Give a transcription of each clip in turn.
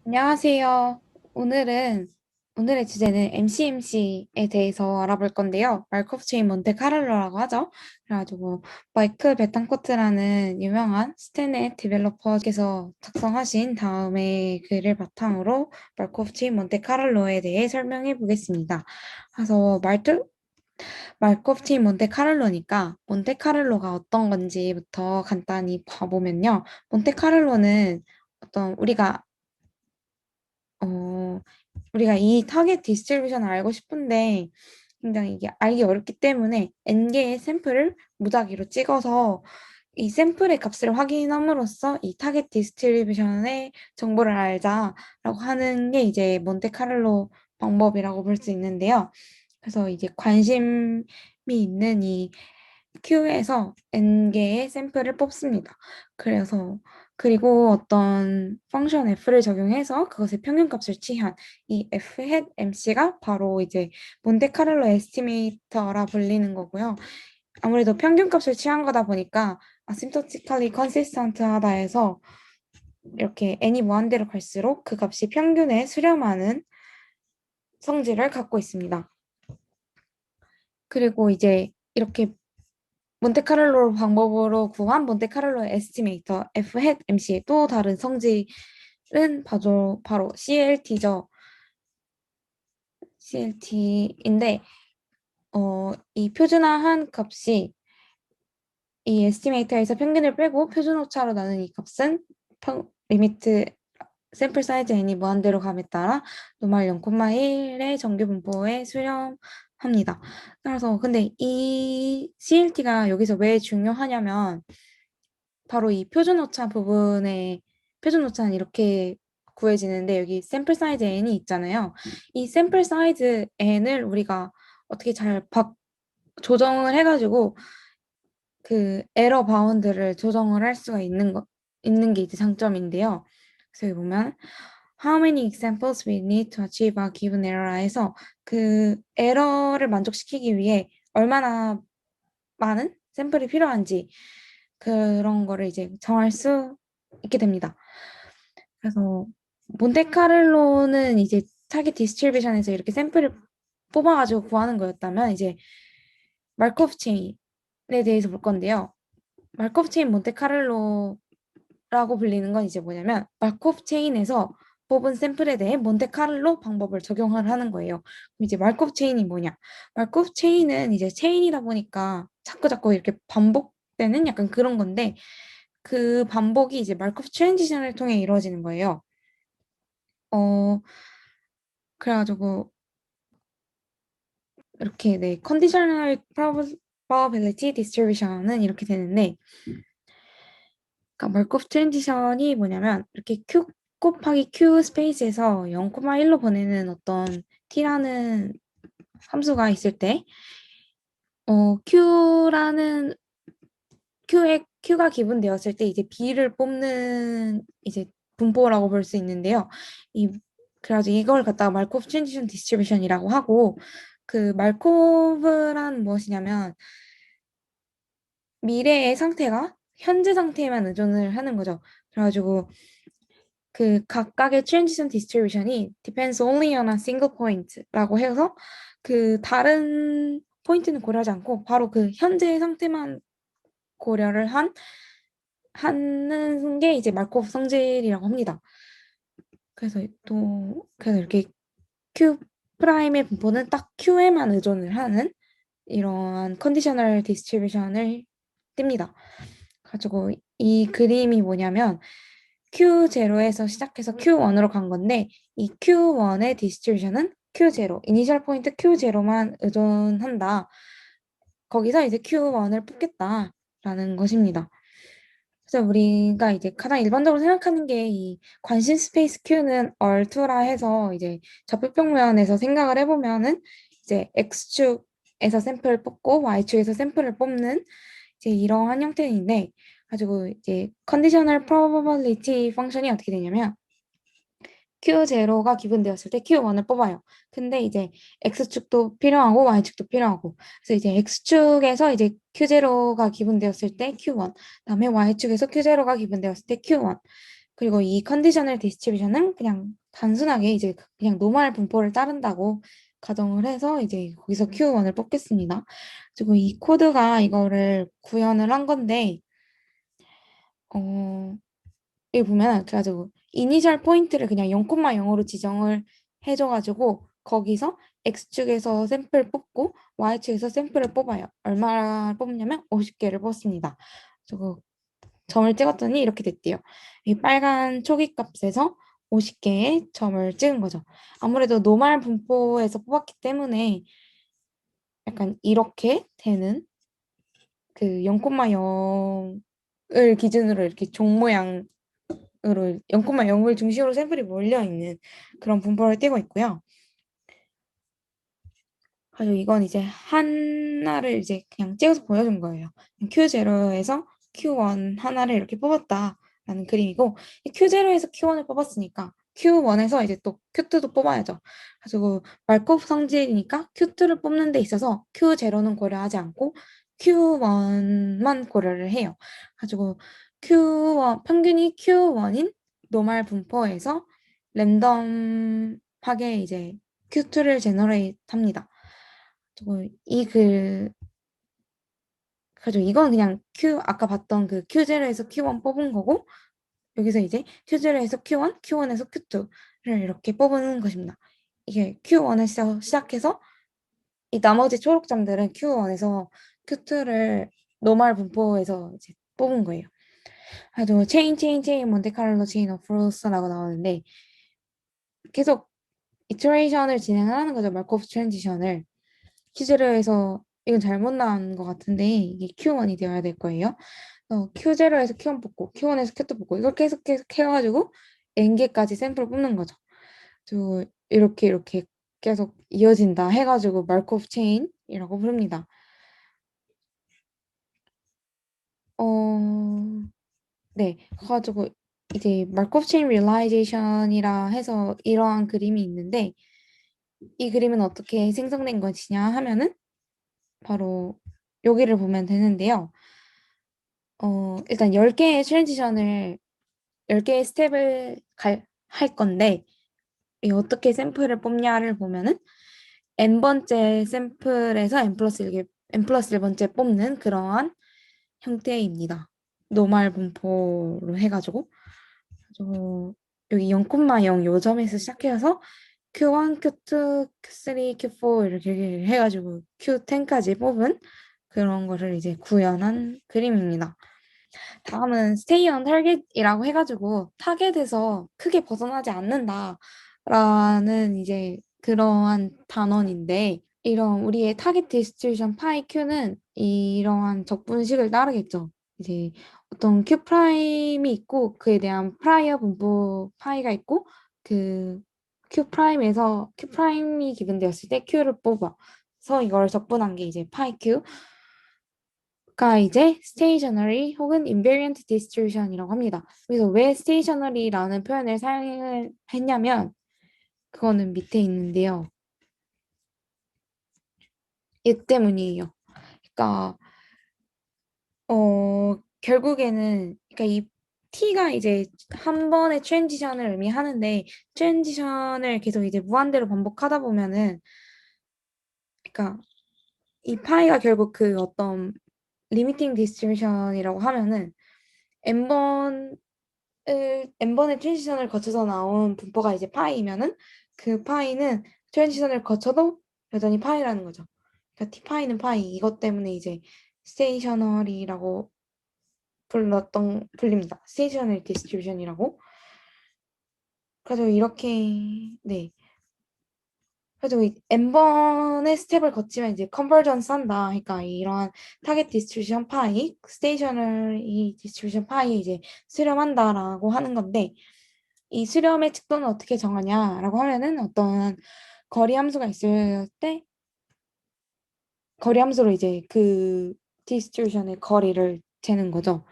안녕하세요. 오늘은, 오늘의 주제는 MCMC에 대해서 알아볼 건데요. 마이크로프 체인 몬테카를로라고 하죠. 그래가지고, 마이클 베탄코트라는 유명한 스테넷 디벨로퍼께서 작성하신 다음에 글을 바탕으로 마이크로프 체인 몬테카를로에 대해 설명해 보겠습니다. 그래서 마이크로프 체인 몬테카를로니까, 몬테카를로가 어떤 건지부터 간단히 봐보면요. 몬테카를로는 어, 우리가 이 타겟 디스트리뷰션을 알고 싶은데 굉장히 이게 알기 어렵기 때문에 N개의 샘플을 무작위로 찍어서 이 샘플의 값을 확인함으로써 이 타겟 디스트리뷰션의 정보를 알자라고 하는 게 이제 몬테카를로 방법이라고 볼 수 있는데요. 그래서 이제 관심이 있는 이 Q에서 N개의 샘플을 뽑습니다. 그리고 어떤 펑션 F를 적용해서 그것의 평균값을 취한 이 F hat MC가 바로 이제 몬테카를로 에스티메이터라 불리는 거고요. 아무래도 평균값을 취한 거다 보니까 asymptotically consistent 하다 해서 이렇게 n이 무한대로 갈수록 그 값이 평균에 수렴하는 성질을 갖고 있습니다. 그리고 이제 이렇게 몬테카를로 방법으로 구한 몬테카를로 에스티메이터 F hat MC의 또 다른 성질은 바로 CLT죠. CLT인데 이 표준화한 값이 이 에스티메이터에서 평균을 빼고 표준 오차로 나눈 이 값은 리미트 샘플 사이즈 n이 무한대로 감에 따라 노말 0,1의 정규 분포에 수렴합니다. 그래서 근데 이 CLT가 여기서 왜 중요하냐면 바로 이 표준 오차 부분에 표준 오차는 이렇게 구해지는데 여기 샘플 사이즈 n이 있잖아요. 이 샘플 사이즈 n을 우리가 어떻게 조정을 해가지고 그 에러 바운드를 조정을 할 수가 있는 게 이제 장점인데요. 그래서 여기 보면 How many examples we need to achieve a given error 해서 그 에러를 만족시키기 위해 얼마나 많은 샘플이 필요한지 그런 거를 이제 정할 수 있게 됩니다. 그래서 몬테카를로는 이제 타겟 디스트리뷰션에서 이렇게 샘플을 뽑아가지고 구하는 거였다면 이제 마르코프 체인에 대해서 볼 건데요. 마르코프 체인 몬테카를로라고 불리는 건 이제 뭐냐면 마르코프 체인에서 뽑은 샘플에 대해 몬테카를로 방법을 적용을 하는 거예요. 그럼 이제 마르코프 체인이 뭐냐? 마르코프 체인은 이제 체인이다 보니까 자꾸자꾸 이렇게 반복되는 약간 그런 건데 그 반복이 이제 마르코프 트랜지션을 통해 이루어지는 거예요. 어, 그래가지고 이렇게 네, 컨디셔널 probability distribution은 이렇게 되는데 그러니까 멀코프 트랜지션이 뭐냐면 이렇게 q 곱하기 q 스페이스에서 0,1로 보내는 어떤 t라는 함수가 있을 때 q라는 q가 기분되었을 때 이제 b를 뽑는 이제 분포라고 볼 수 있는데요. 이 그래가지고 이걸 갖다가 말코프 트랜지션 디스트리뷰션이라고 하고 그 말코프란 무엇이냐면 미래의 상태가 현재 상태에만 의존을 하는 거죠. 그래가지고 그 각각의 트랜지션 디스트리뷰션이 depends only on a single point라고 해서 그 다른 포인트는 고려하지 않고 바로 그 현재 상태만 고려를 하는 게 이제 마르코프 성질이라고 합니다. 그래서 이렇게 Q 프라임의 분포는 딱 Q에만 의존을 하는 이러한 컨디셔널 디스트리뷰션을 띱니다. 가지고 이 그림이 뭐냐면 Q0에서 시작해서 Q1으로 간 건데 이 Q1의 디스트리뷰션은 Q0, 이니셜 포인트 Q0만 의존한다. 거기서 이제 Q1을 뽑겠다라는 것입니다. 그래서 우리가 이제 가장 일반적으로 생각하는 게 이 관심 스페이스 Q는 얼투라 해서 이제 접촉평면에서 생각을 해보면은 이제 X축에서 샘플을 뽑고 Y축에서 샘플을 뽑는 이제 이러한 형태인데 가지고 이제 컨디셔널 프로버빌리티 펑션이 어떻게 되냐면 Q0가 기분되었을 때 Q1을 뽑아요. 근데 이제 X축도 필요하고 Y축도 필요하고. 그래서 이제 X축에서 이제 Q0가 기분되었을 때 Q1, 그다음에 Y축에서 Q0가 기분되었을 때 Q1. 그리고 이 컨디셔널 디스트리뷰션은 그냥 단순하게 이제 그냥 노멀 분포를 따른다고 가정을 해서 이제 거기서 Q1을 뽑겠습니다. 그리고 이 코드가 이거를 구현을 한 건데, 어, 여기 보면 그래가지고 이니셜 포인트를 그냥 0,0으로 지정을 해줘가지고 거기서 X축에서 샘플 뽑고 Y축에서 샘플을 뽑아요. 얼마 뽑냐면 50개를 뽑습니다. 그리고 점을 찍었더니 이렇게 됐대요. 이 빨간 초기 값에서 50개의 점을 찍은 거죠. 아무래도 노말 분포에서 뽑았기 때문에 약간 이렇게 되는 그 0,0을 기준으로 이렇게 종 모양으로 0,0을 중심으로 샘플이 몰려 있는 그런 분포를 띄고 있고요. 그래서 이건 이제 하나를 이제 그냥 찍어서 보여준 거예요. Q0에서 Q1 하나를 이렇게 뽑았다라는 그림이고, 이 Q0에서 Q1을 뽑았으니까 Q1에서 이제 또 Q2도 뽑아야죠. 그래서 말코프 성질이니까 Q2를 뽑는 데 있어서 Q0는 고려하지 않고 Q1만 고려를 해요. 가지고 Q1 평균이 Q1인 노말 분포에서 랜덤하게 이제 Q2를 제너레이트 합니다. 그죠. 이건 그냥 아까 봤던 그 Q0에서 Q1 뽑은 거고, 여기서 이제 Q0에서 Q1, Q1에서 Q2를 이렇게 뽑은 것입니다. 이게 Q1에서 시작해서 이 나머지 초록점들은 Q1에서 Q2를 노멀 분포에서 이제 뽑은 거예요. 그래도 체인, 몬테카를로 체인 오브 프로스라고 나오는데 계속 이터레이션을 진행을 하는 거죠. 마코프 트랜지션을. Q0에서 이건 잘못 나온 것 같은데 이게 Q1이 되어야 될 거예요. Q0에서 Q1 뽑고 Q1에서 Q2 뽑고 이걸 계속 해가지고 N개까지 샘플을 뽑는 거죠. 이렇게 계속 이어진다 해가지고 마르코프 체인이라고 부릅니다. 어, 네. 그래가지고 이제 마르코프 체인 리얼라이제이션이라 해서 이러한 그림이 있는데 이 그림은 어떻게 생성된 것이냐 하면은 바로 여기를 보면 되는데요. 일단 10개의 트랜지션을 10개의 스텝을 할 건데 이 어떻게 샘플을 뽑냐를 보면은 n번째 샘플에서 n 플러스 1번째 뽑는 그러한 형태입니다. 노말 분포로 해가지고 여기 0,0 요점에서 시작해서 Q1, Q2, Q3, Q4 이렇게 해가지고 Q10까지 뽑은 그런 거를 이제 구현한 그림입니다. 다음은 stay on target이라고 해가지고 타겟에서 크게 벗어나지 않는다라는 이제 그러한 단원인데 이런 우리의 타겟 디스트리뷰션 파이 Q는 이러한 적분식을 따르겠죠. 이제 어떤 Q 프라임이 있고 그에 대한 프라이어 분포 파이가 있고 그 Q 프라임에서 Q 프라임이 기분되었을 때 Q를 뽑아서 이걸 적분한 게 이제 파이 Q 가 이제 stationary 혹은 invariant distribution이라고 합니다. 그래서 왜 stationary라는 표현을 사용을 했냐면 그거는 밑에 있는데요. 얘 때문이에요. 그러니까 결국에는 그러니까 이 t가 이제 한 번의 트랜지션을 의미하는데 트랜지션을 계속 이제 무한대로 반복하다 보면은 그러니까 이 파이가 결국 그 어떤 리미팅 디스트리뷰션이라고 하면은 n번 n번의 트랜지션을 거쳐서 나온 분포가 이제 파이면은 그 파이는 트랜지션을 거쳐도 여전히 파이라는 거죠. 그러니까 t 파이는 파이 이것 때문에 이제 스테이셔너리라고 불립니다. 스테이셔너리 디스트리뷰션이라고. 그래서 이렇게 네. 그래서 이 n번의 스텝을 거치면 이제 컨버전스 한다. 그러니까 이러한 타겟 디스트리뷰션 파이, 스테이셔너리 디스트리뷰션 파이 이제 수렴한다라고 하는 건데 이 수렴의 측도는 어떻게 정하냐라고 하면은 어떤 거리 함수가 있을 때 거리 함수로 이제 그 디스트리뷰션의 거리를 재는 거죠.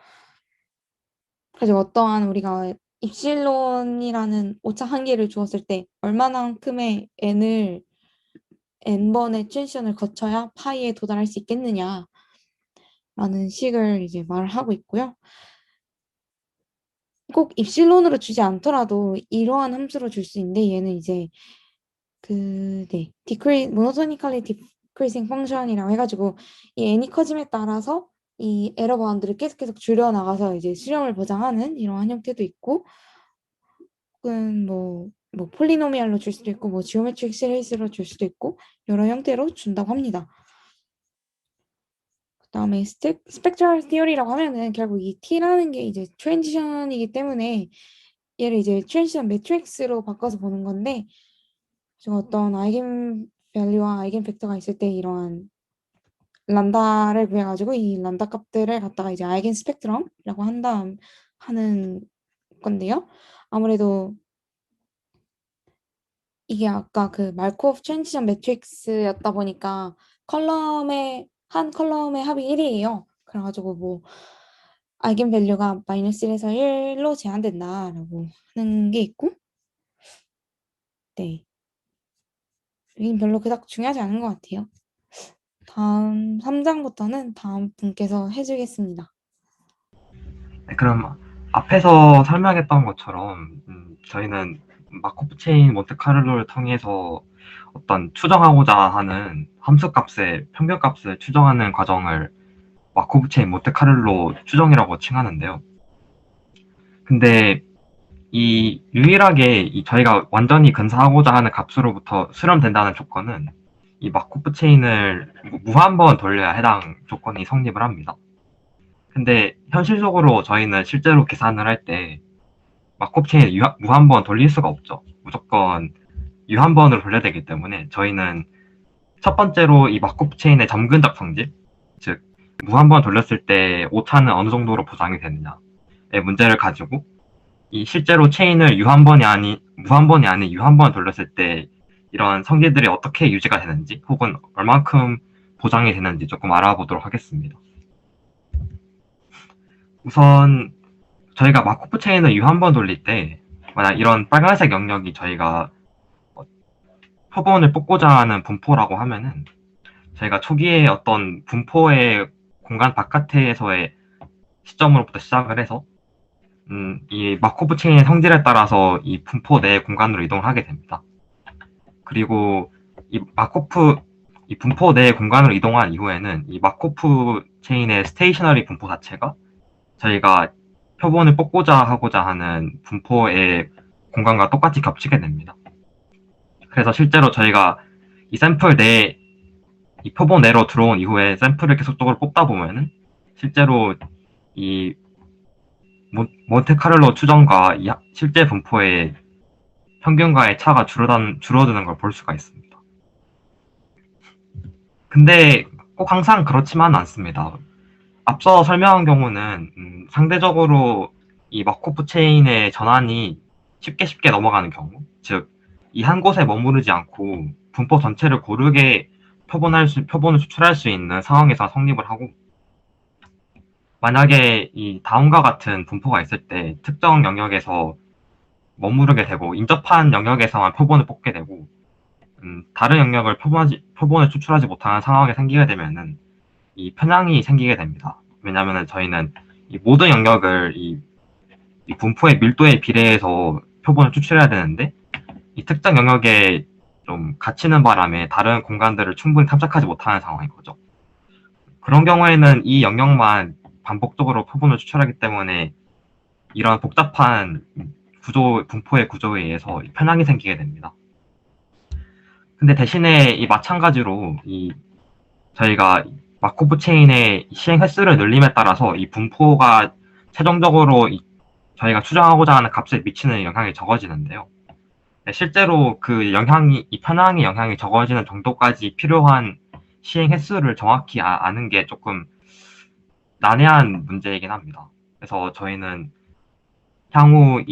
그래서 어떠한 우리가 입실론이라는 오차 한계를 주었을 때 얼마나큼의 n번의 트랜지션을 거쳐야 파이에 도달할 수 있겠느냐라는 식을 이제 말을 하고 있고요. 꼭 입실론으로 주지 않더라도 이러한 함수로 줄 수 있는데 얘는 이제 네, monotonically decreasing function이라고 해가지고 이 n이 커짐에 따라서 이 에러 바운드를 계속 줄여나가서 이제 수렴을 보장하는 이러한 형태도 있고, 혹은 뭐 폴리노미알로 줄 수도 있고, 뭐 지오메트릭 시리즈로 줄 수도 있고, 여러 형태로 준다고 합니다. 그다음에 스펙트럴 티어리라고 하면은 결국 이 t라는 게 이제 트랜지션이기 때문에 얘를 이제 트랜지션 매트릭스로 바꿔서 보는 건데, 지금 어떤 아이겐 밸류와 아이겐 벡터가 있을 때 이러한 람다를 구해가지고 이 람다 값들을 갖다가 이제 아이겐 스펙트럼이라고 하는 건데요. 아무래도 이게 아까 그 말코프 트랜지션 매트릭스였다 보니까 한 컬럼의 합이 1이에요. 그래가지고 뭐 아이겐 밸류가 -1에서 1로 제한된다라고 하는 게 있고, 네, 여긴 별로 그닥 중요하지 않은 것 같아요. 다음 3장부터는 다음 분께서 해주겠습니다. 네, 그럼 앞에서 설명했던 것처럼 저희는 마코프 체인 몬테카를로를 통해서 어떤 추정하고자 하는 함수값의 평균값을 추정하는 과정을 마코프 체인 몬테카를로 추정이라고 칭하는데요. 근데 이 유일하게 저희가 완전히 근사하고자 하는 값으로부터 수렴된다는 조건은 이 마코프 체인을 무한번 돌려야 해당 조건이 성립을 합니다. 근데 현실적으로 저희는 실제로 계산을 할 때 마코프 체인을 무한번 돌릴 수가 없죠. 무조건 유한번으로 돌려야 되기 때문에 저희는 첫 번째로 이 마코프 체인의 점근적 성질, 즉 무한번 돌렸을 때 오차는 어느 정도로 보장이 되느냐의 문제를 가지고 이 실제로 체인을 무한번이 아닌 유한번 돌렸을 때 이런 성질들이 어떻게 유지가 되는지 혹은 얼만큼 보장이 되는지 조금 알아보도록 하겠습니다. 우선 저희가 마코프 체인을 유한번 돌릴 때 만약 이런 빨간색 영역이 저희가 표본을 뽑고자 하는 분포라고 하면은 저희가 초기에 어떤 분포의 공간 바깥에서의 시점으로부터 시작을 해서 이 마코프 체인의 성질에 따라서 이 분포 내 공간으로 이동을 하게 됩니다. 그리고 이 분포 내 공간으로 이동한 이후에는 이 마코프 체인의 스테이셔너리 분포 자체가 저희가 표본을 뽑고자 하고자 하는 분포의 공간과 똑같이 겹치게 됩니다. 그래서 실제로 저희가 이 샘플 내에 이 표본 내로 들어온 이후에 샘플을 계속적으로 뽑다 보면은 실제로 이 몬테카를로 추정과 이 실제 분포의 평균과의 차가 줄어드는 걸 볼 수가 있습니다. 근데 꼭 항상 그렇지만은 않습니다. 앞서 설명한 경우는 상대적으로 이 마코프 체인의 전환이 쉽게 넘어가는 경우, 즉 이 한 곳에 머무르지 않고 분포 전체를 고르게 표본을 추출할 수 있는 상황에서 성립을 하고, 만약에 이 다음과 같은 분포가 있을 때 특정 영역에서 머무르게 되고 인접한 영역에서만 표본을 뽑게 되고 다른 영역을 표본을 추출하지 못하는 상황이 생기게 되면은 이 편향이 생기게 됩니다. 왜냐하면 저희는 이 모든 영역을 이 분포의 밀도에 비례해서 표본을 추출해야 되는데 이 특정 영역에 좀 갇히는 바람에 다른 공간들을 충분히 탐색하지 못하는 상황인 거죠. 그런 경우에는 이 영역만 반복적으로 표본을 추출하기 때문에 이런 복잡한 분포의 구조에 의해서 편향이 생기게 됩니다. 근데 대신에 이 마찬가지로 저희가 마코프 체인의 시행 횟수를 늘림에 따라서 이 분포가 최종적으로 저희가 추정하고자 하는 값에 미치는 영향이 적어지는데요. 실제로 이 편향의 영향이 적어지는 정도까지 필요한 시행 횟수를 정확히 아는 게 조금 난해한 문제이긴 합니다. 그래서 저희는 향후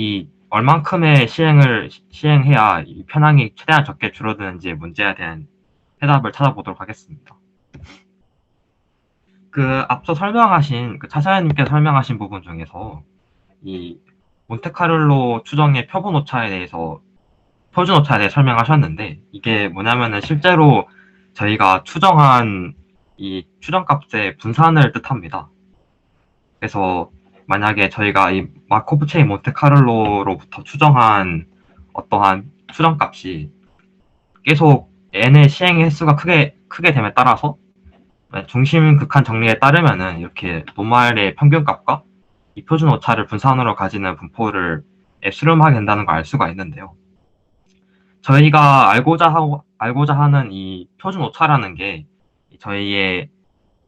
얼만큼의 시행해야 이 편향이 최대한 적게 줄어드는지 문제에 대한 해답을 찾아보도록 하겠습니다. 앞서 차사연님께서 설명하신 부분 중에서 이 몬테카를로 추정의 표준 오차에 대해서 설명하셨는데, 이게 뭐냐면은 실제로 저희가 추정한 이 추정값의 분산을 뜻합니다. 그래서 만약에 저희가 이 마코프 체인 몬테카를로로부터 추정한 어떠한 추정값이 계속 n의 시행 횟수가 크게 됨에 따라서 중심 극한 정리에 따르면은 이렇게 노말의 평균값과 이 표준 오차를 분산으로 가지는 분포를 수렴하게 된다는 걸 알 수가 있는데요. 저희가 알고자 하는 이 표준 오차라는 게 저희의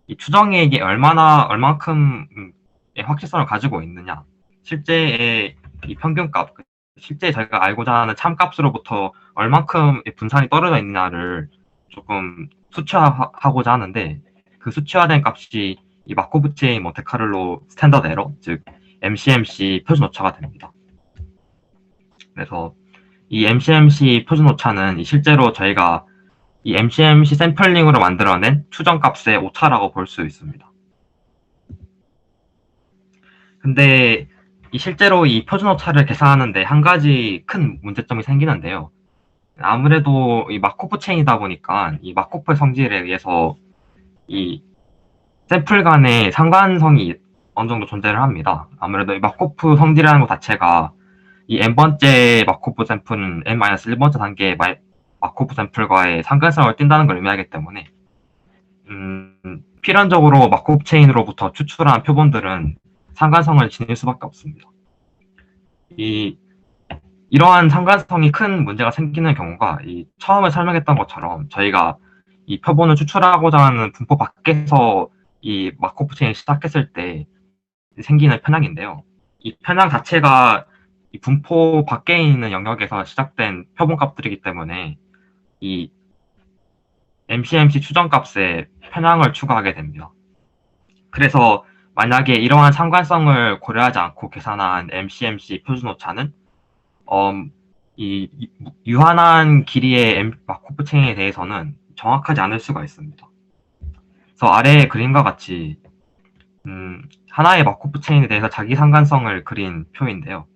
이 추정액이 얼만큼의 확실성을 가지고 있느냐, 실제의 이 평균값, 실제 저희가 알고자 하는 참값으로부터 얼만큼의 분산이 떨어져 있느냐를 조금 수치화하고자 하는데, 그 수치화된 값이 이 마코브 체인 몬테카를로 스탠더드 에러, 즉 MCMC 표준 오차가 됩니다. 그래서 이 MCMC 표준 오차는 실제로 저희가 이 MCMC 샘플링으로 만들어낸 추정값의 오차라고 볼 수 있습니다. 근데 실제로 이 표준 오차를 계산하는데 한 가지 큰 문제점이 생기는데요. 아무래도 이 마코프 체인이다 보니까 이 마코프의 성질에 의해서 이 샘플 간의 상관성이 어느 정도 존재를 합니다. 아무래도 이 마코프 성질이라는 것 자체가 이 n번째 마코프 샘플은 n-1번째 단계의 마코프 샘플과의 상관성을 띈다는 걸 의미하기 때문에 필연적으로 마코프 체인으로부터 추출한 표본들은 상관성을 지닐 수밖에 없습니다. 이러한 상관성이 큰 문제가 생기는 경우가 처음에 설명했던 것처럼 저희가 이 표본을 추출하고자 하는 분포 밖에서 이 마코프 체인을 시작했을 때 생기는 편향인데요. 이 편향 자체가 이 분포 밖에 있는 영역에서 시작된 표본값들이기 때문에 이 MCMC 추정값에 편향을 추가하게 됩니다. 그래서 만약에 이러한 상관성을 고려하지 않고 계산한 MCMC 표준 오차는 이 유한한 길이의 마코프 체인에 대해서는 정확하지 않을 수가 있습니다. 그래서 아래의 그림과 같이 하나의 마코프 체인에 대해서 자기 상관성을 그린 표인데요.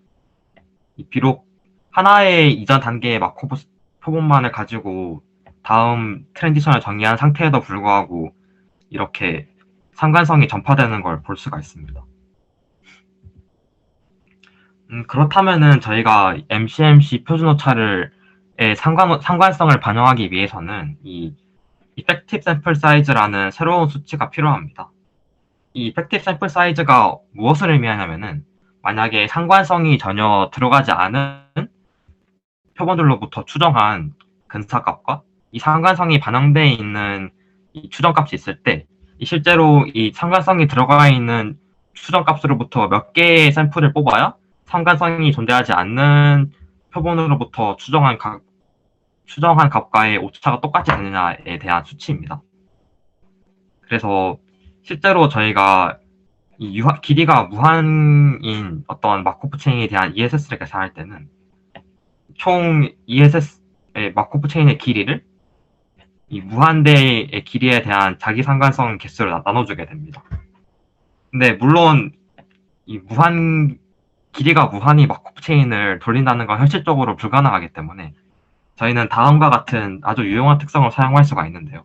비록 하나의 이전 단계의 마코프 표본만을 가지고 다음 트랜지션을 정의한 상태에도 불구하고 이렇게 상관성이 전파되는 걸 볼 수가 있습니다. 그렇다면은 저희가 MCMC 표준 오차를 상관성을 반영하기 위해서는 이 effective sample size라는 새로운 수치가 필요합니다. 이 effective sample size가 무엇을 의미하냐면은 만약에 상관성이 전혀 들어가지 않은 표본들로부터 추정한 근사값과 이 상관성이 반영되어 있는 이 추정값이 있을 때 실제로 이 상관성이 들어가 있는 추정값으로부터 몇 개의 샘플을 뽑아야 상관성이 존재하지 않는 표본으로부터 추정한 값과의 오차가 똑같이 되느냐에 대한 수치입니다. 그래서 실제로 저희가 길이가 무한인 어떤 마코프 체인에 대한 ESS를 계산할 때는 총 ESS의 마코프 체인의 길이를 이 무한대의 길이에 대한 자기 상관성 개수를 나눠주게 됩니다. 근데 물론 이 길이가 무한히 마코프 체인을 돌린다는 건 현실적으로 불가능하기 때문에 저희는 다음과 같은 아주 유용한 특성을 사용할 수가 있는데요.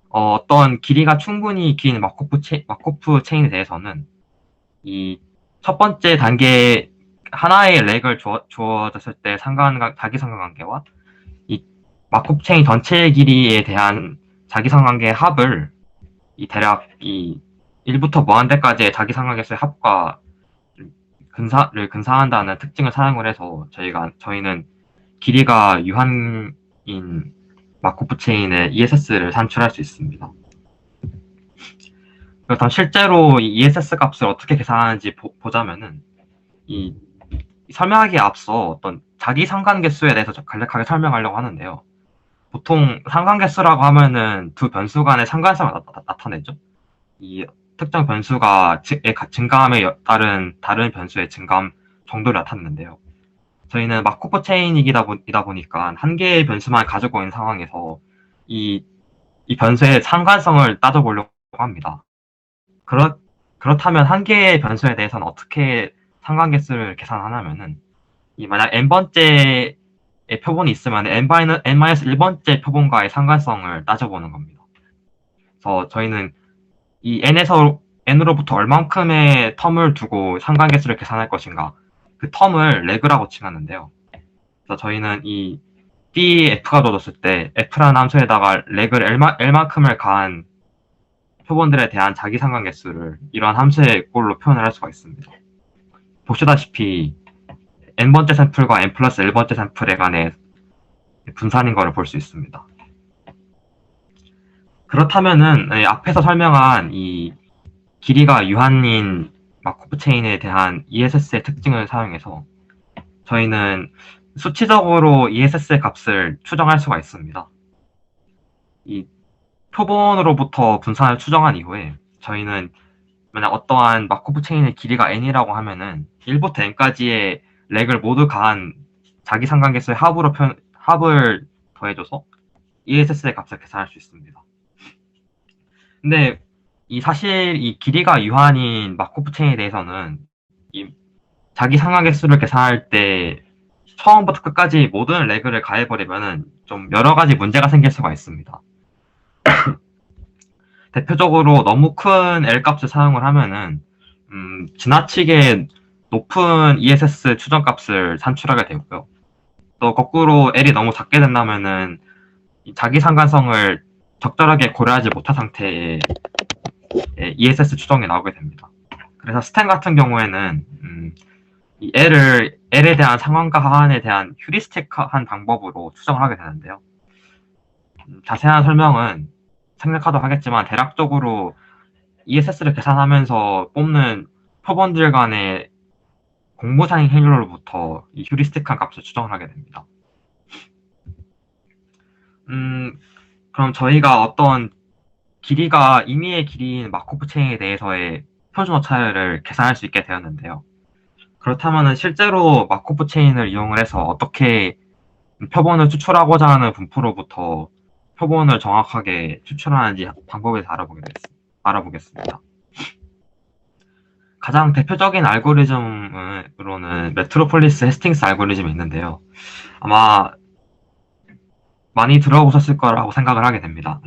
어떤 길이가 충분히 긴 마코프 체인에 대해서는 이 첫 번째 단계 하나의 렉을 주어졌을 때 자기 상관관계와 이 마코프 체인 전체의 길이에 대한 자기 상관관계의 합을 대략 1부터 무한대까지의 자기 상관계수의 합과 근사한다는 특징을 사용을 해서 저희는 길이가 유한인 마코프 체인의 ESS를 산출할 수 있습니다. 그렇다면 실제로 이 ESS 값을 어떻게 계산하는지 보자면은 설명하기에 앞서 어떤 자기 상관계수에 대해서 간략하게 설명하려고 하는데요. 보통 상관계수라고 하면은 두 변수 간의 상관성을 나타내죠. 이 특정 변수가 증가함에 따른 다른 변수의 증가함 정도를 나타내는데요. 저희는 마코프 체인이다 보니까 한 개의 변수만 가지고 있는 상황에서 이 변수의 상관성을 따져보려고 합니다. 그렇다면 한 개의 변수에 대해서는 어떻게 상관계수를 계산하냐면은 만약 n번째의 표본이 있으면 n-1번째 표본과의 상관성을 따져보는 겁니다. 그래서 저희는 이 n에서 n으로부터 얼만큼의 텀을 두고 상관계수를 계산할 것인가, 그 텀을 레그라고 칭하는데요. 그래서 저희는 이 df가 주어졌을 때 f라는 함수에다가 레그를 l만큼을 가한 표본들에 대한 자기 상관계수를 이러한 함수의 꼴로 표현을 할 수가 있습니다. 보시다시피 n번째 샘플과 n 플러스 1번째 샘플에 간의 분산인 것을 볼 수 있습니다. 그렇다면은 앞에서 설명한 이 길이가 유한인 마코프 체인에 대한 ESS의 특징을 사용해서 저희는 수치적으로 ESS의 값을 추정할 수가 있습니다. 이 표본으로부터 분산을 추정한 이후에 저희는 만약 어떠한 마코프 체인의 길이가 n이라고 하면은 1부터 n까지의 렉을 모두 가한 자기 상관계수의 합을 더해줘서 ESS의 값을 계산할 수 있습니다. 근데 사실 이 길이가 유한인 마코프 체인에 대해서는 이 자기 상관계수를 계산할 때 처음부터 끝까지 모든 레그를 가해버리면은 좀 여러 가지 문제가 생길 수가 있습니다. 대표적으로 너무 큰 L 값을 사용을 하면은 지나치게 높은 ESS 추정 값을 산출하게 되고요. 또 거꾸로 L이 너무 작게 된다면은 자기 상관성을 적절하게 고려하지 못한 상태의 ESS 추정이 나오게 됩니다. 그래서 스탠 같은 경우에는 이 L에 대한 상관과 하한에 대한 휴리스틱한 방법으로 추정을 하게 되는데요. 자세한 설명은 생략하도록 하겠지만 대략적으로 ESS를 계산하면서 뽑는 표본들 간의 공모상행 행렬로부터 이 휴리스틱한 값을 추정을 하게 됩니다. 그럼 저희가 어떤 길이가 임의의 길이인 마코프 체인에 대해서의 표준 오차를 계산할 수 있게 되었는데요. 그렇다면 실제로 마코프 체인을 이용을 해서 어떻게 표본을 추출하고자 하는 분포로부터 표본을 정확하게 추출하는지 방법에 대해서 알아보겠습니다. 가장 대표적인 알고리즘으로는 메트로폴리스 헤스팅스 알고리즘이 있는데요. 아마 많이 들어보셨을 거라고 생각을 하게 됩니다.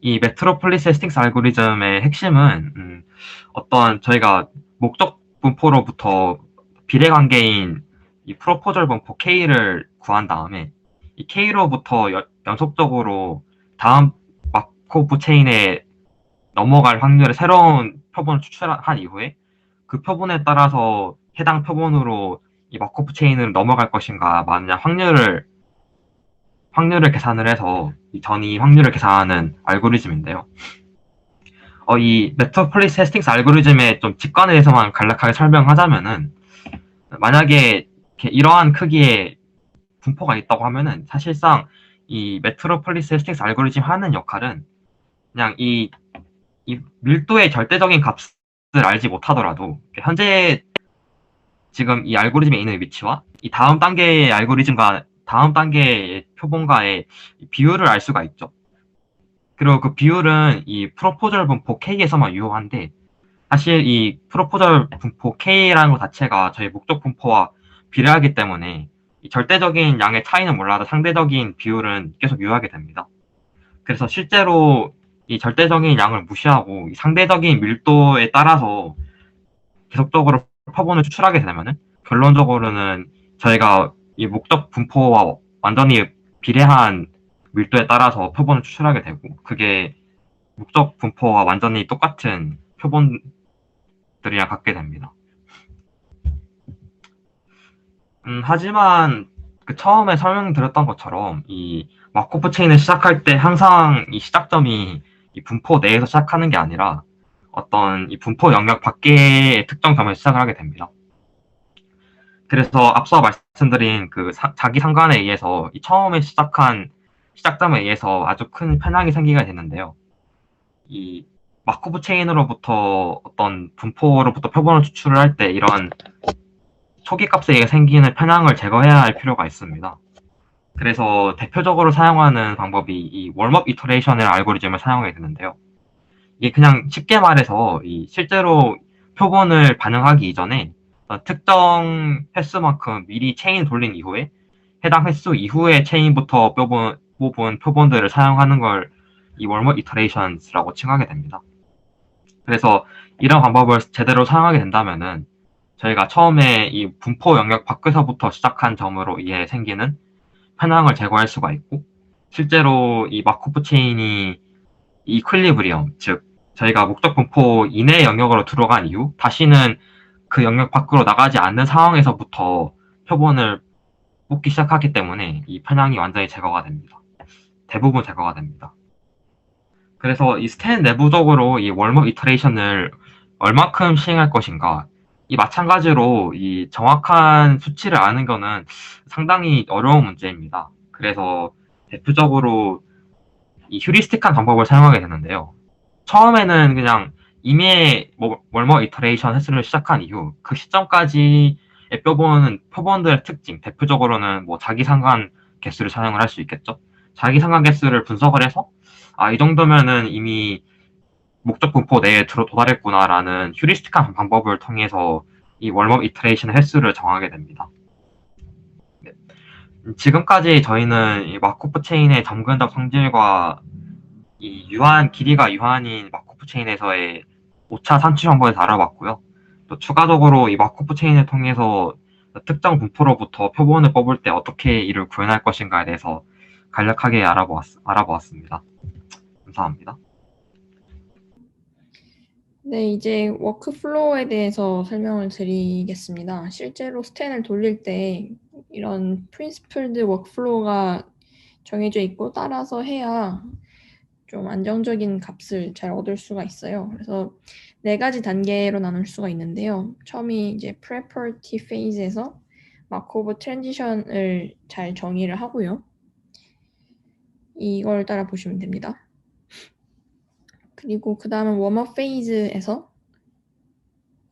이 메트로폴리스 헤스팅스 알고리즘의 핵심은 어떤 저희가 목적 분포로부터 비례관계인 이 프로포절 분포 K를 구한 다음에 이 K로부터 연속적으로 다음 마코프 체인에 넘어갈 확률의 새로운 표본을 추출한 이후에 그 표본에 따라서 해당 표본으로 이 마코프 체인을 넘어갈 것인가 마느냐 확률을 계산을 해서 이 전이 확률을 계산하는 알고리즘인데요. 이 메트로폴리스 헤스팅스 알고리즘의 좀 직관에 대해서만 간략하게 설명하자면은 만약에 이러한 크기의 분포가 있다고 하면은 사실상 이 메트로폴리스 헤스팅스 알고리즘 하는 역할은 그냥 이 밀도의 절대적인 값을 알지 못하더라도 현재 지금 이 알고리즘에 있는 위치와 이 다음 단계의 알고리즘과 다음 단계의 표본과의 비율을 알 수가 있죠. 그리고 그 비율은 이 프로포절 분포 K에서만 유효한데 사실 이 프로포절 분포 K라는 것 자체가 저희 목적 분포와 비례하기 때문에 이 절대적인 양의 차이는 몰라도 상대적인 비율은 계속 유효하게 됩니다. 그래서 실제로 이 절대적인 양을 무시하고 이 상대적인 밀도에 따라서 계속적으로 표본을 추출하게 되면은 결론적으로는 저희가 이 목적 분포와 완전히 비례한 밀도에 따라서 표본을 추출하게 되고 그게 목적 분포와 완전히 똑같은 표본들이랑 갖게 됩니다. 하지만 그 처음에 설명드렸던 것처럼 이 마코프 체인을 시작할 때 항상 이 시작점이 이 분포 내에서 시작하는 게 아니라 어떤 이 분포 영역 밖의 특정 점에서 시작을 하게 됩니다. 그래서 앞서 말씀드린 그 자기 상관에 의해서 이 처음에 시작한 시작점에 의해서 아주 큰 편향이 생기게 되는데요. 이 마코프 체인으로부터 어떤 분포로부터 표본을 추출을 할 때 이런 초기 값에 의해 생기는 편향을 제거해야 할 필요가 있습니다. 그래서 대표적으로 사용하는 방법이 이 웜업 이터레이션의 알고리즘을 사용하게 되는데요. 이게 그냥 쉽게 말해서 이 실제로 표본을 반영하기 이전에 특정 횟수만큼 미리 체인 돌린 이후에 해당 횟수 이후의 체인부터 뽑은 표본들을 사용하는 걸 이 웜업 이터레이션스라고 칭하게 됩니다. 그래서 이런 방법을 제대로 사용하게 된다면은 저희가 처음에 이 분포 영역 밖에서부터 시작한 점으로 인해 생기는 편향을 제거할 수가 있고, 실제로 이 마코프 체인이 이퀄리브리엄, 즉 저희가 목적 분포 이내 영역으로 들어간 이후 다시는 그 영역 밖으로 나가지 않는 상황에서부터 표본을 뽑기 시작하기 때문에 이 편향이 완전히 제거가 됩니다. 대부분 제거가 됩니다. 그래서 이 스탠 내부적으로 이 월머 이터레이션을 얼마큼 시행할 것인가, 이 마찬가지로 이 정확한 수치를 아는 거는 상당히 어려운 문제입니다. 그래서 대표적으로 이 휴리스틱한 방법을 사용하게 되는데요. 처음에는 그냥 임의의 월머 이터레이션 횟수를 시작한 이후 그 시점까지의 표본들의 특징, 대표적으로는 뭐 자기상관 개수를 사용을 할 수 있겠죠. 자기상관 개수를 분석을 해서 이 정도면은 이미 목적 분포 내에 도달했구나라는 휴리스틱한 방법을 통해서 이 월머 이터레이션의 횟수를 정하게 됩니다. 네. 지금까지 저희는 이 마코프 체인의 점근적 성질과 이 길이가 유한인 마코프 체인에서의 오차 산출 방법을 알아봤고요. 또 추가적으로 이 마코프 체인을 통해서 특정 분포로부터 표본을 뽑을 때 어떻게 이를 구현할 것인가에 대해서 간략하게 알아보았습니다. 감사합니다. 네, 이제 워크플로우에 대해서 설명을 드리겠습니다. 실제로 스탠을 돌릴 때 이런 프린시플드 워크플로우가 정해져 있고 따라서 해야 좀 안정적인 값을 잘 얻을 수가 있어요. 그래서 네 가지 단계로 나눌 수가 있는데요. 처음이 이제 preparatory phase에서 마코브 트랜지션을 잘 정의를 하고요. 이걸 따라 보시면 됩니다. 그리고 그 다음은 웜업 페이즈에서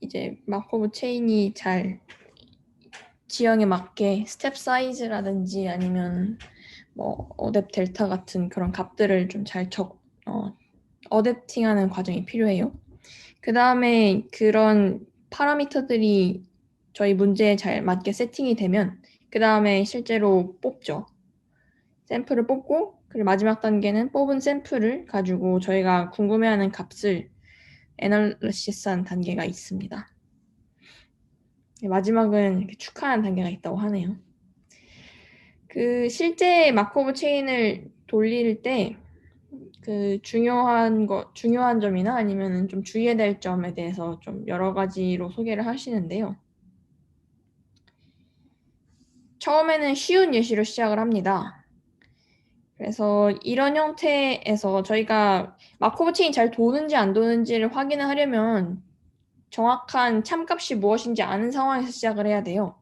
이제 마코브 체인이 잘 지형에 맞게 스텝 사이즈라든지 아니면 뭐 어댑 델타 같은 그런 값들을 좀 잘 어댑팅하는 과정이 필요해요. 그 다음에 그런 파라미터들이 저희 문제에 잘 맞게 세팅이 되면 그 다음에 실제로 뽑죠. 샘플을 뽑고 그리고 마지막 단계는 뽑은 샘플을 가지고 저희가 궁금해하는 값을 애널리시스한 단계가 있습니다. 마지막은 이렇게 축하하는 단계가 있다고 하네요. 그 실제 마코브 체인을 돌릴 때 그 중요한 점이나 아니면은 좀 주의해야 될 점에 대해서 좀 여러 가지로 소개를 하시는데요. 처음에는 쉬운 예시로 시작을 합니다. 그래서 이런 형태에서 저희가 마코브 체인이 잘 도는지 안 도는지를 확인을 하려면 정확한 참값이 무엇인지 아는 상황에서 시작을 해야 돼요.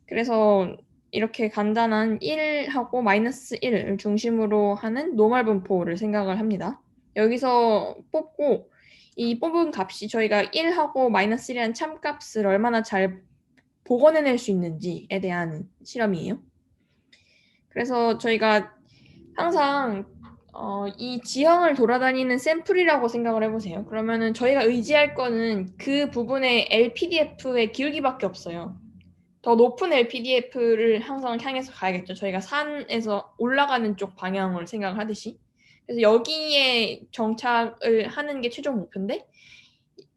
그래서 이렇게 간단한 1하고 마이너스 1을 중심으로 하는 노멀 분포를 생각을 합니다. 여기서 뽑고 이 뽑은 값이 저희가 1하고 마이너스 1이라는 참값을 얼마나 잘 복원해낼 수 있는지에 대한 실험이에요. 그래서 저희가 항상 이 지형을 돌아다니는 샘플이라고 생각을 해보세요. 그러면은 저희가 의지할 거는 그 부분의 LPDF의 기울기밖에 없어요. 더 높은 LPDF를 항상 향해서 가야겠죠. 저희가 산에서 올라가는 쪽 방향을 생각을 하듯이. 그래서 여기에 정착을 하는 게 최종 목표인데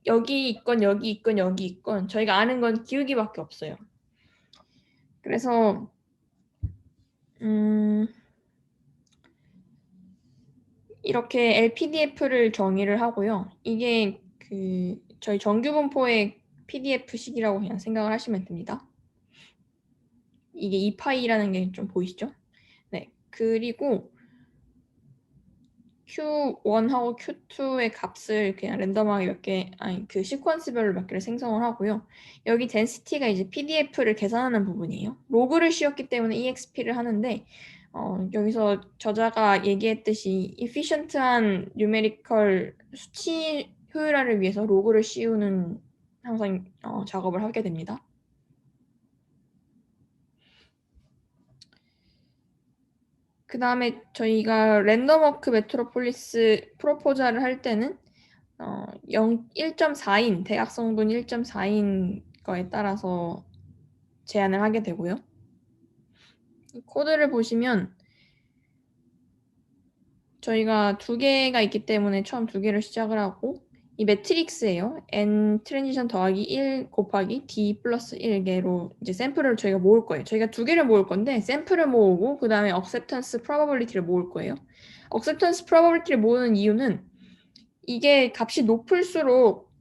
여기 있건 여기 있건 여기 있건 저희가 아는 건 기울기밖에 없어요. 그래서 이렇게 LPDF를 정의를 하고요. 이게 그 저희 정규 분포의 PDF식이라고 그냥 생각을 하시면 됩니다. 이게 2파이라는 게 좀 보이시죠? 네. 그리고 Q1하고 Q2의 값을 그냥 랜덤하게 그 시퀀스별로 몇 개를 생성을 하고요. 여기 density가 이제 PDF를 계산하는 부분이에요. 로그를 씌웠기 때문에 EXP를 하는데, 여기서 저자가 얘기했듯이 efficient한 numerical 수치 효율화를 위해서 로그를 씌우는 항상 작업을 하게 됩니다. 그 다음에 저희가 랜덤워크 메트로폴리스 프로포저를 할 때는 1.4인 대각성분 1.4인 거에 따라서 제한을 하게 되고요. 코드를 보시면 저희가 두 개가 있기 때문에 처음 두 개를 시작을 하고 이 매트릭스예요. n 트랜지션 더하기 1 곱하기 d 플러스 1개로 이제 샘플을 저희가 모을 거예요. 저희가 두 개를 모을 건데 샘플을 모으고 그 다음에 acceptance probability를 모을 거예요. acceptance probability를 모으는 이유는 이게 값이 높을수록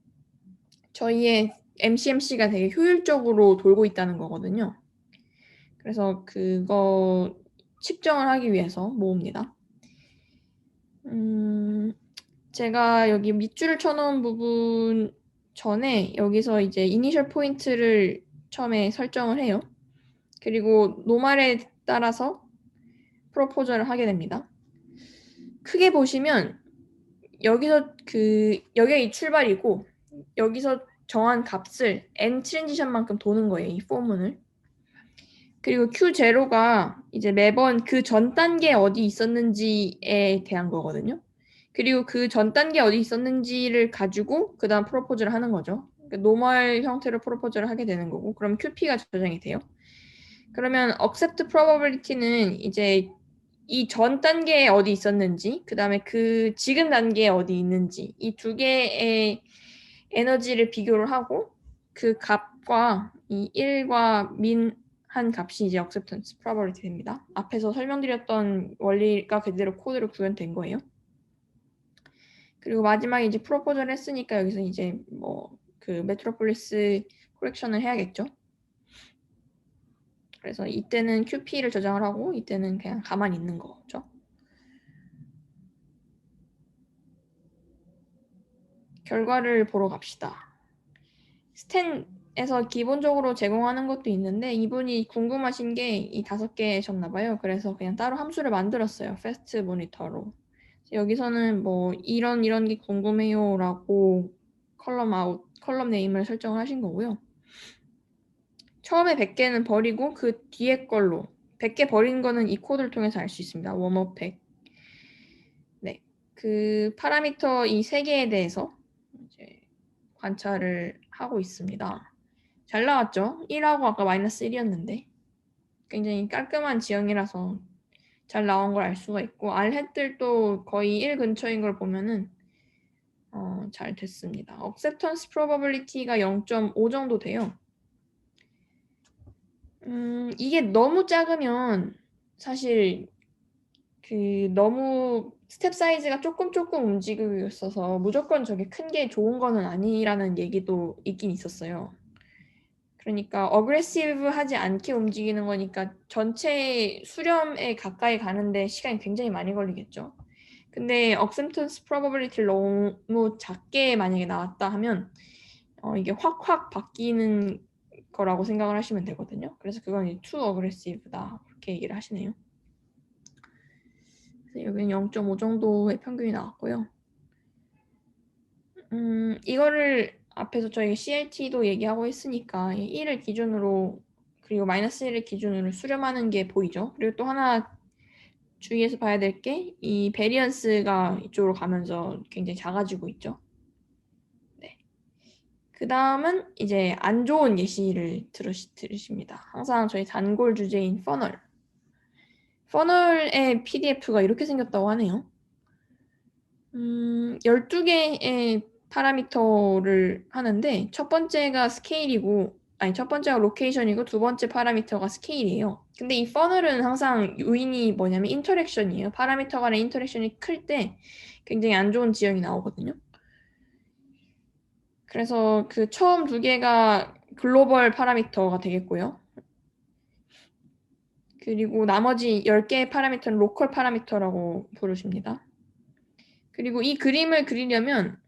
저희의 MCMC가 되게 효율적으로 돌고 있다는 거거든요. 그래서 그거 측정을 하기 위해서 모읍니다. 제가 여기 밑줄을 쳐놓은 부분 전에 여기서 이제 이니셜 포인트를 처음에 설정을 해요. 그리고 노말에 따라서 프로포저를 하게 됩니다. 크게 보시면 여기서 여기가 이 출발이고 여기서 정한 값을 n 트랜지션만큼 도는 거예요. 이 포문을. 그리고 Q0가 이제 매번 그 전 단계 어디 있었는지에 대한 거거든요. 그리고 그 전 단계 어디 있었는지를 가지고 그 다음 프로포즈를 하는 거죠. 그러니까 노멀 형태로 프로포즈를 하게 되는 거고 그럼 QP가 저장이 돼요. 그러면 accept probability는 이제 이 전 단계에 어디 있었는지 그 다음에 그 지금 단계에 어디 있는지 이 두 개의 에너지를 비교를 하고 그 값과 이 1과 한 값이 이제 acceptance probability 됩니다. 앞에서 설명드렸던 원리가 그대로 코드로 구현된 거예요. 그리고 마지막에 이제 프로포즈를 했으니까 여기서 이제 뭐 그 메트로폴리스 코렉션을 해야겠죠. 그래서 이때는 QP를 저장을 하고 이때는 그냥 가만히 있는 거죠. 결과를 보러 갑시다. 스탠에서 기본적으로 제공하는 것도 있는데 이분이 궁금하신 게 이 5개셨나 봐요. 그래서 그냥 따로 함수를 만들었어요. 패스트 모니터로. 여기서는 뭐 이런 게 궁금해요 라고 컬럼 네임을 설정하신 거고요. 처음에 100개는 버리고 그 뒤에 걸로 100개 버린 거는 이 코드를 통해서 알 수 있습니다. 웜업 100. 네. 그 파라미터 이 3개에 대해서 이제 관찰을 하고 있습니다. 잘 나왔죠? 1하고 아까 마이너스 1이었는데 굉장히 깔끔한 지형이라서 잘 나온 걸 알 수가 있고 알헷들도 거의 1 근처인 걸 보면은 잘 됐습니다. acceptance probability가 0.5 정도 돼요. 이게 너무 작으면 사실 너무 스텝 사이즈가 조금 움직이고 있어서 무조건 저게 큰 게 좋은 거는 아니라는 얘기도 있긴 있었어요. 그러니까 어그레시브 하지 않게 움직이는 거니까 전체 수렴에 가까이 가는데 시간이 굉장히 많이 걸리겠죠. 근데 acceptance probability를 너무 작게 만약에 나왔다 하면 이게 확 바뀌는 거라고 생각을 하시면 되거든요. 그래서 그건 이제 too aggressive다 그렇게 얘기를 하시네요. 그래서 여기는 0.5 정도의 평균이 나왔고요. 이거를 앞에서 저희 CLT도 얘기하고 했으니까 1을 기준으로 그리고 마이너스 1을 기준으로 수렴하는 게 보이죠. 그리고 또 하나 주의해서 봐야 될 게 이 베리언스가 이쪽으로 가면서 굉장히 작아지고 있죠. 네. 그 다음은 이제 안 좋은 예시를 들으십니다. 항상 저희 단골 주제인 퍼널. 퍼널의 PDF가 이렇게 생겼다고 하네요. 12개의 파라미터를 하는데 첫 번째가 스케일이고 첫 번째가 로케이션이고 두 번째 파라미터가 스케일이에요. 근데 이 퍼널은 항상 요인이 뭐냐면 인터랙션이에요. 파라미터 간의 인터랙션이 클 때 굉장히 안 좋은 지형이 나오거든요. 그래서 그 처음 2개가 글로벌 파라미터가 되겠고요. 그리고 나머지 10개의 파라미터는 로컬 파라미터라고 부르십니다. 그리고 이 그림을 그리려면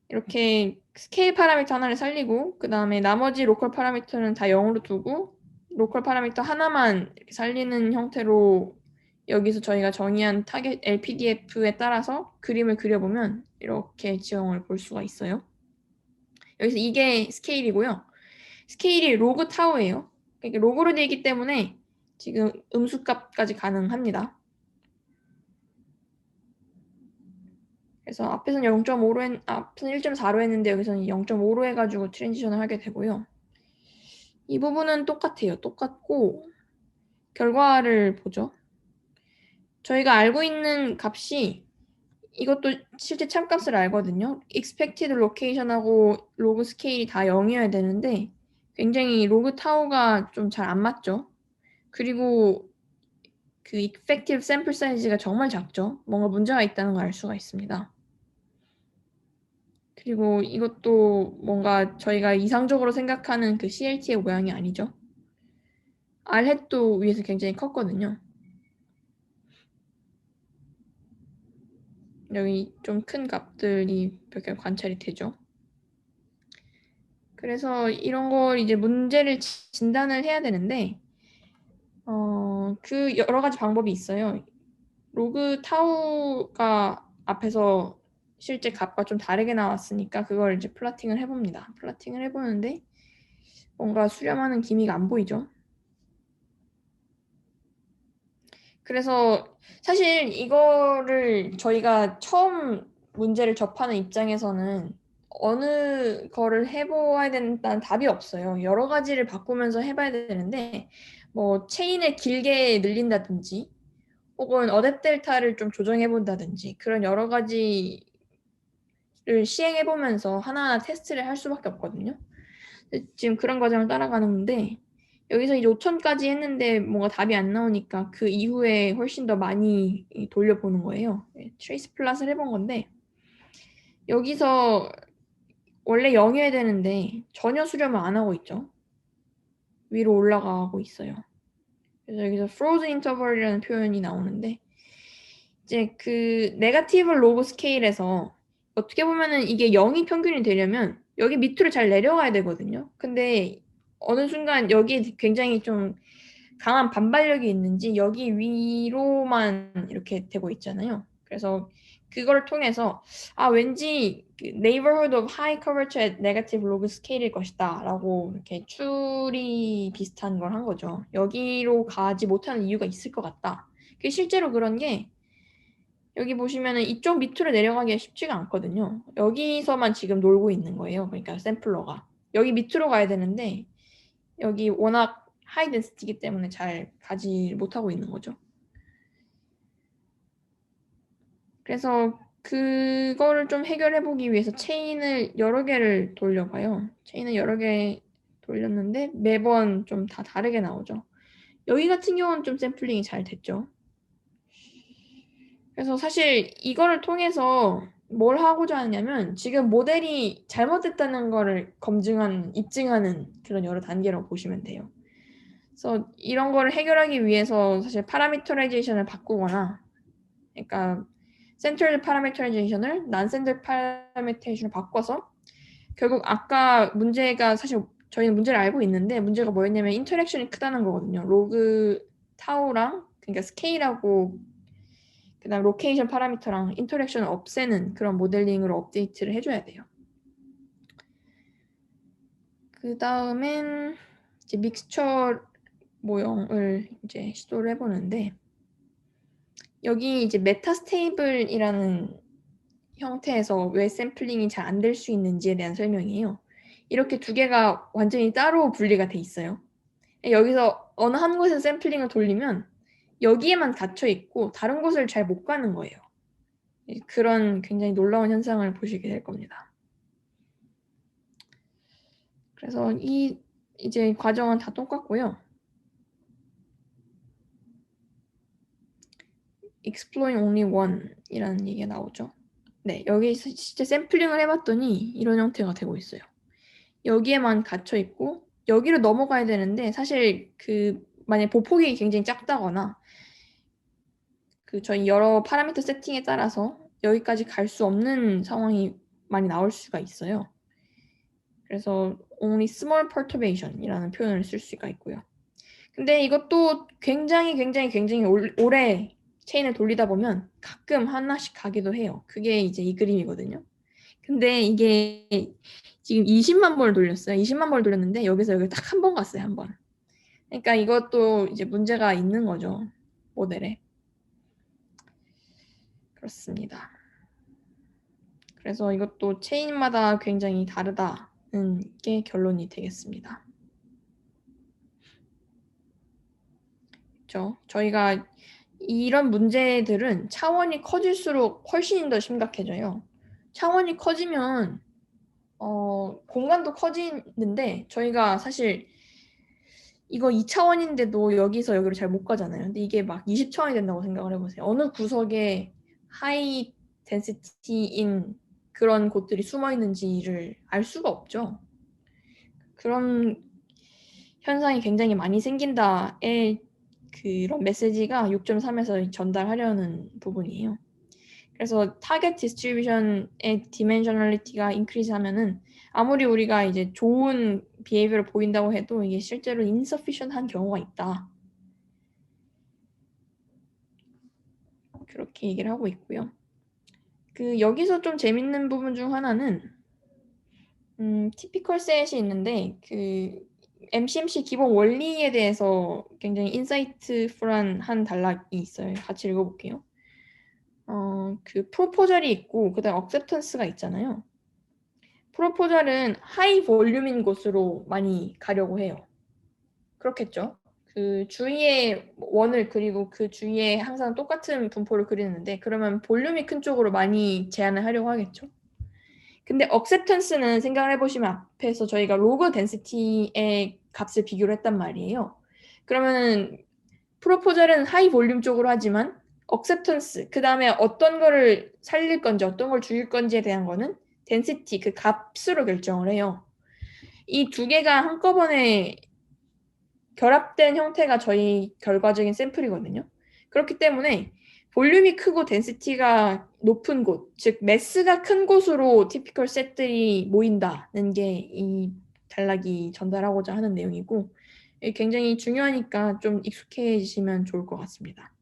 이렇게 스케일 파라미터 하나를 살리고 그 다음에 나머지 로컬 파라미터는 다 0으로 두고 로컬 파라미터 하나만 이렇게 살리는 형태로 여기서 저희가 정의한 타겟 LPDF에 따라서 그림을 그려보면 이렇게 지형을 볼 수가 있어요. 여기서 이게 스케일이고요. 스케일이 로그 타우예요. 그러니까 로그로 되어 있기 때문에 지금 음수값까지 가능합니다. 그래서 앞에서는 0.5로 앞에서는 1.4로 했는데 여기서는 0.5로 해가지고 트랜지션을 하게 되고요. 이 부분은 똑같아요. 똑같고 결과를 보죠. 저희가 알고 있는 값이 이것도 실제 참값을 알거든요. expected location하고 로그 스케일이 다 0이어야 되는데 굉장히 로그 타우가 좀 잘 안 맞죠. 그리고 그 effective sample size가 정말 작죠. 뭔가 문제가 있다는 걸 알 수가 있습니다. 그리고 이것도 뭔가 저희가 이상적으로 생각하는 그 CLT의 모양이 아니죠. R햇도 위에서 굉장히 컸거든요. 여기 좀 큰 값들이 몇 개 관찰이 되죠. 그래서 이런 걸 이제 문제를 진단을 해야 되는데 그 여러 가지 방법이 있어요. 로그 타우가 앞에서 실제 값과 좀 다르게 나왔으니까 그걸 이제 플러팅을 해봅니다. 플러팅을 해보는데 뭔가 수렴하는 기미가 안 보이죠. 그래서 사실 이거를 저희가 처음 문제를 접하는 입장에서는 어느 거를 해보아야 된다는 답이 없어요. 여러 가지를 바꾸면서 해봐야 되는데 뭐 체인을 길게 늘린다든지 혹은 어댑 델타를 좀 조정해 본다든지 그런 여러 가지를 시행해 보면서 하나하나 테스트를 할 수밖에 없거든요. 지금 그런 과정을 따라가는데 여기서 이제 5천까지 했는데 뭔가 답이 안 나오니까 그 이후에 훨씬 더 많이 돌려보는 거예요. 트레이스 플랫을 해본 건데 여기서 원래 0이어야 되는데 전혀 수렴을 안 하고 있죠. 위로 올라가고 있어요. 그래서 여기서 frozen interval이라는 표현이 나오는데 이제 그 네거티브 로그 스케일에서 어떻게 보면은 이게 0이 평균이 되려면 여기 밑으로 잘 내려가야 되거든요. 근데 어느 순간 여기에 굉장히 좀 강한 반발력이 있는지 여기 위로만 이렇게 되고 있잖아요. 그래서 그걸 통해서 왠지 그 neighborhood of high coverage at negative log scale일 것이다 라고 이렇게 추리 비슷한 걸 한 거죠. 여기로 가지 못하는 이유가 있을 것 같다. 그게 실제로 그런 게 여기 보시면은 이쪽 밑으로 내려가기가 쉽지가 않거든요. 여기서만 지금 놀고 있는 거예요. 그러니까 샘플러가. 여기 밑으로 가야 되는데 여기 워낙 하이 덴시티이기 때문에 잘 가지 못하고 있는 거죠. 그래서 그거를 좀 해결해 보기 위해서 체인을 여러 개를 돌려봐요. 체인을 여러 개 돌렸는데 매번 좀 다 다르게 나오죠. 여기 같은 경우는 좀 샘플링이 잘 됐죠. 그래서 사실 이거를 통해서 뭘 하고자 하냐면 지금 모델이 잘못됐다는 거를 입증하는 그런 여러 단계라고 보시면 돼요. 그래서 이런 거를 해결하기 위해서 사실 파라미터라이제이션을 바꾸거나 그러니까 센트럴 파라미터라이제이션을 난센터 파라미터라이제이션을 바꿔서 결국 아까 문제가 사실 저희는 문제를 알고 있는데 문제가 뭐였냐면 인터랙션이 크다는 거거든요. 로그 타우랑 그러니까 스케일하고 그다음 로케이션 파라미터랑 인터랙션을 없애는 그런 모델링으로 업데이트를 해줘야 돼요. 그 다음엔 이제 믹스처 모형을 이제 시도를 해보는데 여기 이제 메타스테이블이라는 형태에서 왜 샘플링이 잘 안 될 수 있는지에 대한 설명이에요. 이렇게 두 개가 완전히 따로 분리가 돼 있어요. 여기서 어느 한 곳에서 샘플링을 돌리면 여기에만 갇혀 있고 다른 곳을 잘 못 가는 거예요. 그런 굉장히 놀라운 현상을 보시게 될 겁니다. 그래서 이제 과정은 다 똑같고요. exploring only one이라는 얘기가 나오죠. 네, 여기서 진짜 샘플링을 해봤더니 이런 형태가 되고 있어요. 여기에만 갇혀 있고 여기로 넘어가야 되는데 사실 그 만약 보폭이 굉장히 작다거나 그 저희 여러 파라미터 세팅에 따라서 여기까지 갈 수 없는 상황이 많이 나올 수가 있어요. 그래서 only small perturbation이라는 표현을 쓸 수가 있고요. 근데 이것도 굉장히 오래 체인을 돌리다 보면 가끔 하나씩 가기도 해요. 그게 이제 이 그림이거든요. 근데 이게 지금 20만 번을 돌렸어요. 20만 번을 돌렸는데 여기서 여기 딱 한 번 갔어요. 한 번. 그러니까 이것도 이제 문제가 있는 거죠. 모델에. 그렇습니다. 그래서 이것도 체인마다 굉장히 다르다는 게 결론이 되겠습니다. 그렇죠? 저희가 이런 문제들은 차원이 커질수록 훨씬 더 심각해져요. 차원이 커지면 공간도 커지는데 저희가 사실 이거 2차원인데도 여기서 여기로 잘 못 가잖아요. 근데 이게 막 20차원이 된다고 생각을 해보세요. 어느 구석에 하이 덴시티인 그런 곳들이 숨어 있는지를 알 수가 없죠. 그런 현상이 굉장히 많이 생긴다의 그런 메시지가 6.3에서 전달하려는 부분이에요. 그래서 타겟 디스트리뷰션의 디멘셔널리티가 인크리즈 하면은 아무리 우리가 이제 좋은 비헤이비어를 보인다고 해도 이게 실제로 insufficient한 경우가 있다. 그렇게 얘기를 하고 있고요. 그 여기서 좀 재밌는 부분 중 하나는 티피컬 셋이 있는데 그 MCMC 기본 원리에 대해서 굉장히 인사이트풀한 한 단락이 있어요. 같이 읽어볼게요. 그 프로포절이 있고 그다음 억셉턴스가 있잖아요. 프로포절은 하이 볼륨인 곳으로 많이 가려고 해요. 그렇겠죠? 그 주위에 원을 그리고 그 주위에 항상 똑같은 분포를 그리는데 그러면 볼륨이 큰 쪽으로 많이 제한을 하려고 하겠죠. 근데 억셉턴스는 생각을 해보시면 앞에서 저희가 로그 덴시티의 값을 비교를 했단 말이에요. 그러면 프로포절은 하이 볼륨 쪽으로 하지만 억셉턴스 그 다음에 어떤 거를 살릴 건지 어떤 걸 죽일 건지에 대한 거는 덴시티 그 값으로 결정을 해요. 이 두 개가 한꺼번에 결합된 형태가 저희 결과적인 샘플이거든요. 그렇기 때문에 볼륨이 크고 덴시티가 높은 곳, 즉 매스가 큰 곳으로 티피컬 셋들이 모인다는 게 이 단락이 전달하고자 하는 내용이고 굉장히 중요하니까 좀 익숙해지시면 좋을 것 같습니다.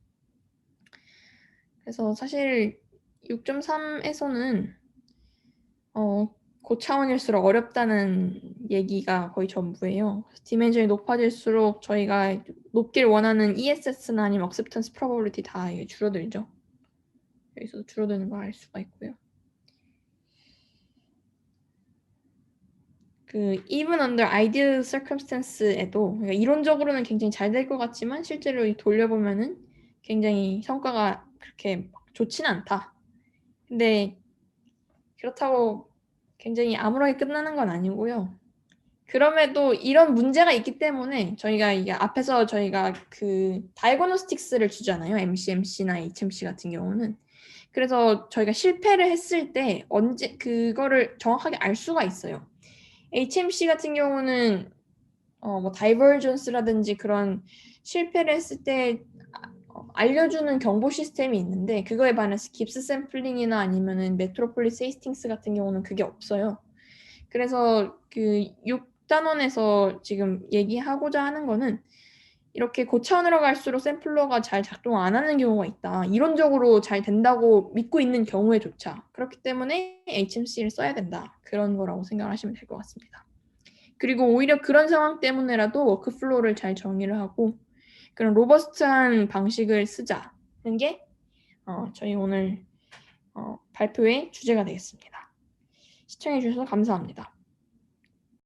그래서 사실 6.3에서는 고차원일수록 어렵다는 얘기가 거의 전부예요. 디멘전이 높아질수록 저희가 높길 원하는 ESS나 아니면 Acceptance Probability 다 줄어들죠. 여기서 줄어드는 걸 알 수가 있고요. 그 even under ideal circumstance에도 그러니까 이론적으로는 굉장히 잘 될 것 같지만 실제로 돌려보면은 굉장히 성과가 그렇게 좋지는 않다. 근데 그렇다고 굉장히 암울하게 끝나는 건 아니고요. 그럼에도 이런 문제가 있기 때문에 저희가 이게 앞에서 저희가 그 다이고노스틱스를 주잖아요. MCMC나 HMC 같은 경우는. 그래서 저희가 실패를 했을 때 언제 그거를 정확하게 알 수가 있어요. HMC 같은 경우는 뭐 다이버전스라든지 그런 실패를 했을 때 알려주는 경보 시스템이 있는데 그거에 반해서 깁스 샘플링이나 아니면은 메트로폴리스 헤이스팅스 같은 경우는 그게 없어요. 그래서 그 6단원에서 지금 얘기하고자 하는 거는 이렇게 고차원으로 갈수록 샘플러가 잘 작동 안 하는 경우가 있다. 이론적으로 잘 된다고 믿고 있는 경우에조차. 그렇기 때문에 HMC를 써야 된다. 그런 거라고 생각하시면 될 것 같습니다. 그리고 오히려 그런 상황 때문에라도 워크플로우를 잘 정의를 하고 그런 로버스트한 방식을 쓰자는 게 저희 오늘 발표의 주제가 되겠습니다. 시청해 주셔서 감사합니다.